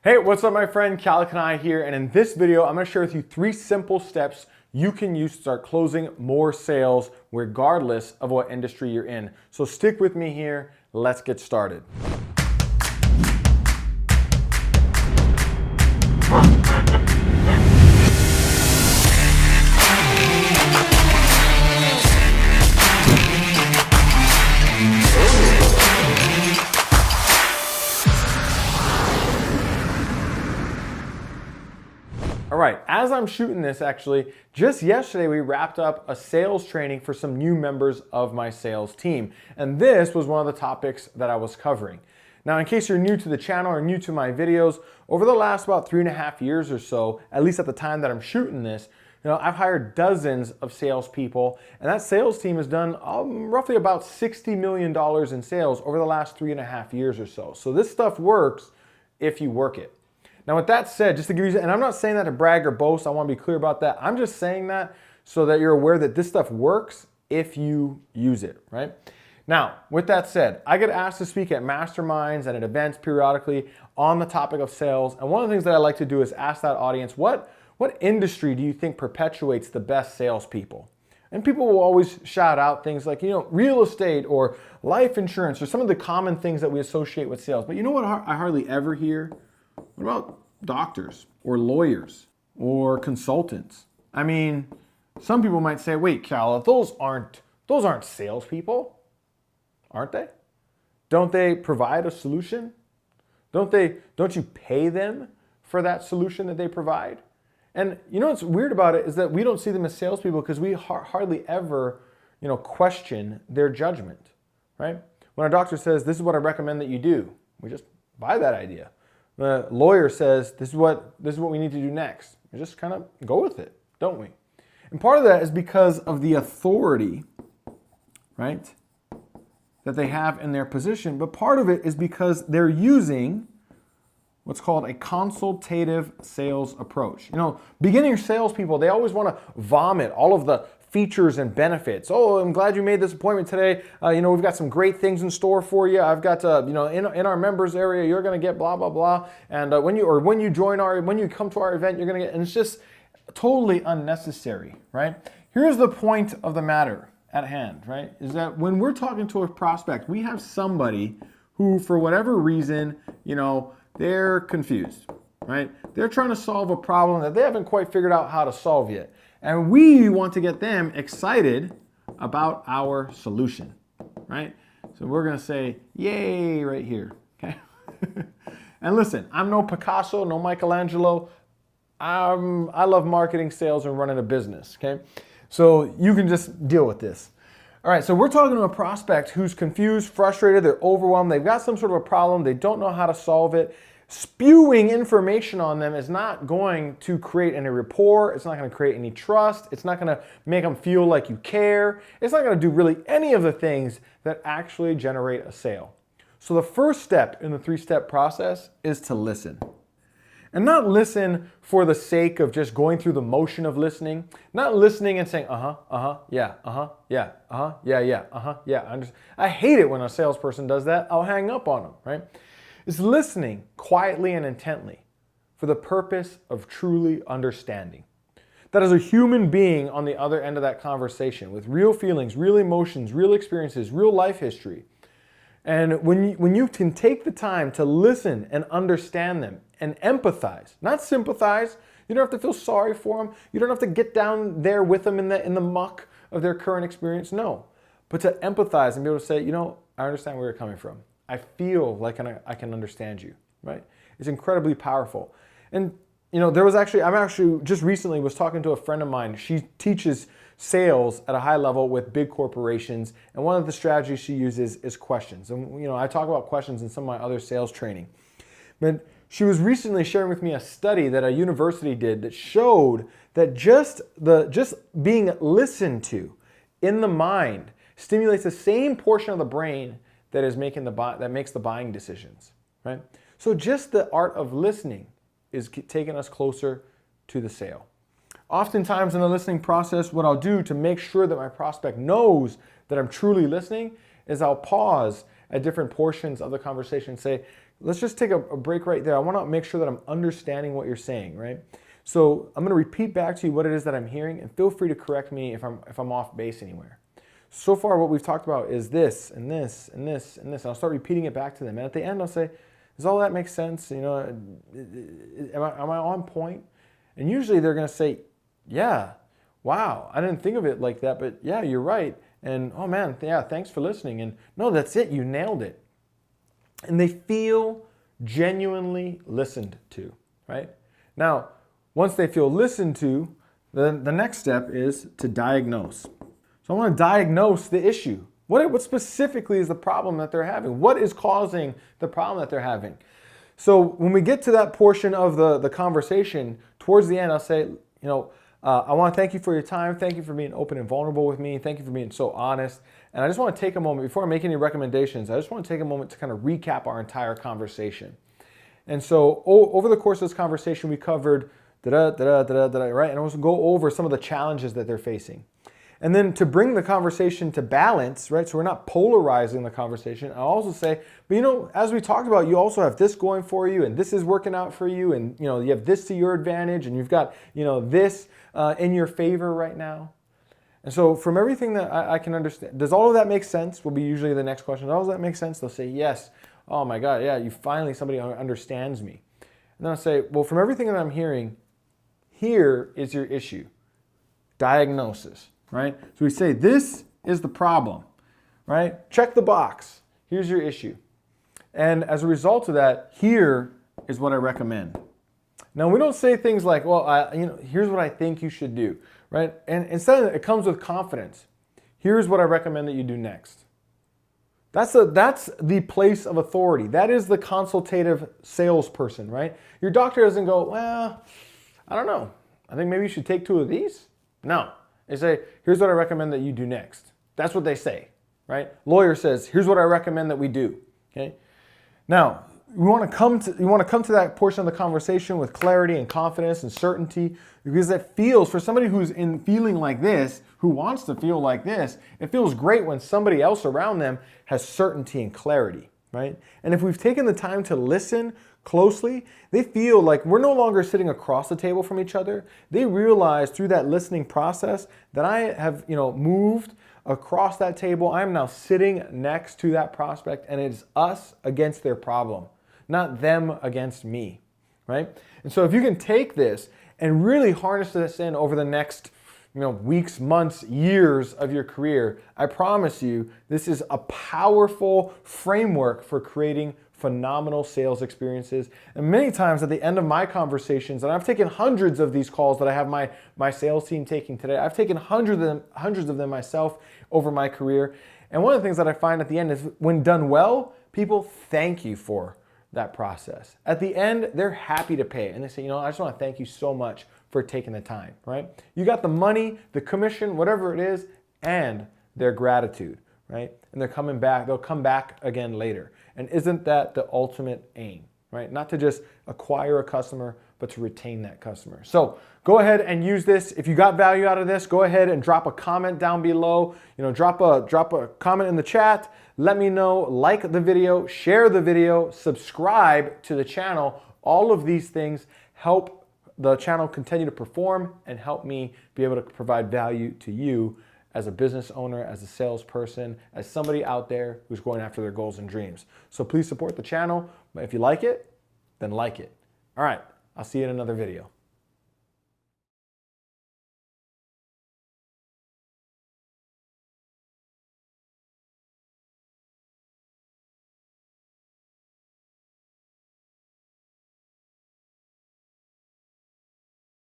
Hey, what's up my friend? Keala Kanae here, and in this video, I'm gonna share with you 3 simple steps you can use to start closing more sales regardless of what industry you're in. So stick with me here, let's get started. All right, as I'm shooting this actually, just yesterday we wrapped up a sales training for some new members of my sales team. And this was one of the topics that I was covering. Now, in case you're new to the channel or new to my videos, over the last about 3.5 years or so, at least at the time that I'm shooting this, I've hired dozens of salespeople, and that sales team has done roughly about $60 million in sales over the last 3.5 years or so. So this stuff works if you work it. Now with that said, just to give you, and I'm not saying that to brag or boast, I want to be clear about that. I'm just saying that so that you're aware that this stuff works if you use it, right? Now, with that said, I get asked to speak at masterminds and at events periodically on the topic of sales. And one of the things that I like to do is ask that audience, what industry do you think perpetuates the best salespeople? And people will always shout out things like, real estate or life insurance or some of the common things that we associate with sales. But you know what I hardly ever hear? What about doctors or lawyers or consultants? I mean, some people might say, wait, Keala, those aren't salespeople, aren't they? Don't they provide a solution? Don't you pay them for that solution that they provide? And what's weird about it is that we don't see them as salespeople because we hardly ever, question their judgment, right? When a doctor says, this is what I recommend that you do, we just buy that idea. The lawyer says, this is what we need to do next. We just kind of go with it, don't we? And part of that is because of the authority, right, that they have in their position. But part of it is because they're using what's called a consultative sales approach. Beginning salespeople, they always want to vomit all of the features and benefits. Oh, I'm glad you made this appointment today. We've got some great things in store for you. I've got, in our members area, you're going to get blah, blah, blah. And when you come to our event, you're going to get, and it's just totally unnecessary, right? Here's the point of the matter at hand, right? Is that when we're talking to a prospect, we have somebody who, for whatever reason, they're confused, right? They're trying to solve a problem that they haven't quite figured out how to solve yet. And we want to get them excited about our solution, right? So we're going to say, yay, right here, okay? And listen, I'm no Picasso, no Michelangelo. I love marketing, sales, and running a business, okay? So you can just deal with this. All right, so we're talking to a prospect who's confused, frustrated, they're overwhelmed, they've got some sort of a problem, they don't know how to solve it. Spewing information on them is not going to create any rapport, it's not going to create any trust, it's not going to make them feel like you care, it's not going to do really any of the things that actually generate a sale. So the first step in the 3-step process is to listen. And not listen for the sake of just going through the motion of listening, not listening and saying, yeah. I hate it when a salesperson does that. I'll hang up on them, right? It's listening quietly and intently for the purpose of truly understanding. That is a human being on the other end of that conversation with real feelings, real emotions, real experiences, real life history. And when you can take the time to listen and understand them and empathize, not sympathize, you don't have to feel sorry for them, you don't have to get down there with them in the muck of their current experience, no. But to empathize and be able to say, I understand where you're coming from. I feel like I can understand you, right? It's incredibly powerful. And I'm actually just recently was talking to a friend of mine. She teaches sales at a high level with big corporations, and one of the strategies she uses is questions. And I talk about questions in some of my other sales training. But she was recently sharing with me a study that a university did that showed that just being listened to in the mind stimulates the same portion of the brain that makes the buying decisions, right? So just the art of listening is taking us closer to the sale. Oftentimes in the listening process, what I'll do to make sure that my prospect knows that I'm truly listening is I'll pause at different portions of the conversation and say, let's just take a break right there. I want to make sure that I'm understanding what you're saying, right? So I'm going to repeat back to you what it is that I'm hearing, and feel free to correct me if I'm off base anywhere. So far, what we've talked about is this and this and this and this. And I'll start repeating it back to them. And at the end, I'll say, does all that make sense? You know, am I on point? And usually they're going to say, yeah, wow, I didn't think of it like that, but yeah, you're right. And oh man, yeah, thanks for listening. And no, that's it, you nailed it. And they feel genuinely listened to, right? Now, once they feel listened to, the next step is to diagnose. So I want to diagnose the issue. What specifically is the problem that they're having? What is causing the problem that they're having? So when we get to that portion of the conversation, towards the end, I'll say, you know, I want to thank you for your time. Thank you for being open and vulnerable with me. Thank you for being so honest. And I just want to take a moment, before I make any recommendations, I just want to take a moment to kind of recap our entire conversation. And so over the course of this conversation, we covered right? And I also go over some of the challenges that they're facing. And then to bring the conversation to balance, right? So we're not polarizing the conversation. I'll also say, but you know, as we talked about, you also have this going for you, and this is working out for you, and you know, you have this to your advantage, and you've got, you know, this in your favor right now. And so from everything that I can understand, does all of that make sense? Will be usually the next question. Does all of that make sense? They'll say, yes. Oh my God, yeah, you finally, somebody understands me. And then I'll say, well, from everything that I'm hearing, here is your issue. Diagnosis. Right? So we say, this is the problem, right? Check the box. Here's your issue. And as a result of that, here is what I recommend. Now, we don't say things like, well, here's what I think you should do, right? And instead, it comes with confidence. Here's what I recommend that you do next. That's the place of authority. That is the consultative salesperson, right? Your doctor doesn't go, well, I don't know. I think maybe you should take 2 of these. No. They say, here's what I recommend that you do next. That's what they say, right? Lawyer says, here's what I recommend that we do, okay? Now, you want to come to that portion of the conversation with clarity and confidence and certainty, because it feels, for somebody who's in feeling like this, who wants to feel like this, it feels great when somebody else around them has certainty and clarity, right? And if we've taken the time to listen closely, they feel like we're no longer sitting across the table from each other. They realize through that listening process that I have, moved across that table. I'm now sitting next to that prospect, and it's us against their problem, not them against me, right? And so if you can take this and really harness this in over the next weeks, months, years of your career, I promise you, this is a powerful framework for creating phenomenal sales experiences. And many times at the end of my conversations, and I've taken hundreds of these calls that I have my sales team taking today. I've taken hundreds of them myself over my career. And one of the things that I find at the end is when done well, people thank you for that process. At the end, they're happy to pay. And they say, I just want to thank you so much for taking the time, right? You got the money, the commission, whatever it is, and their gratitude, right? And they're coming back, they'll come back again later. And isn't that the ultimate aim, right? Not to just acquire a customer, but to retain that customer. So go ahead and use this. If you got value out of this, go ahead and drop a comment down below. Drop a comment in the chat. Let me know, like the video, share the video, subscribe to the channel. All of these things help the channel continue to perform and help me be able to provide value to you as a business owner, as a salesperson, as somebody out there who's going after their goals and dreams. So please support the channel. But if you like it, then like it. All right, I'll see you in another video.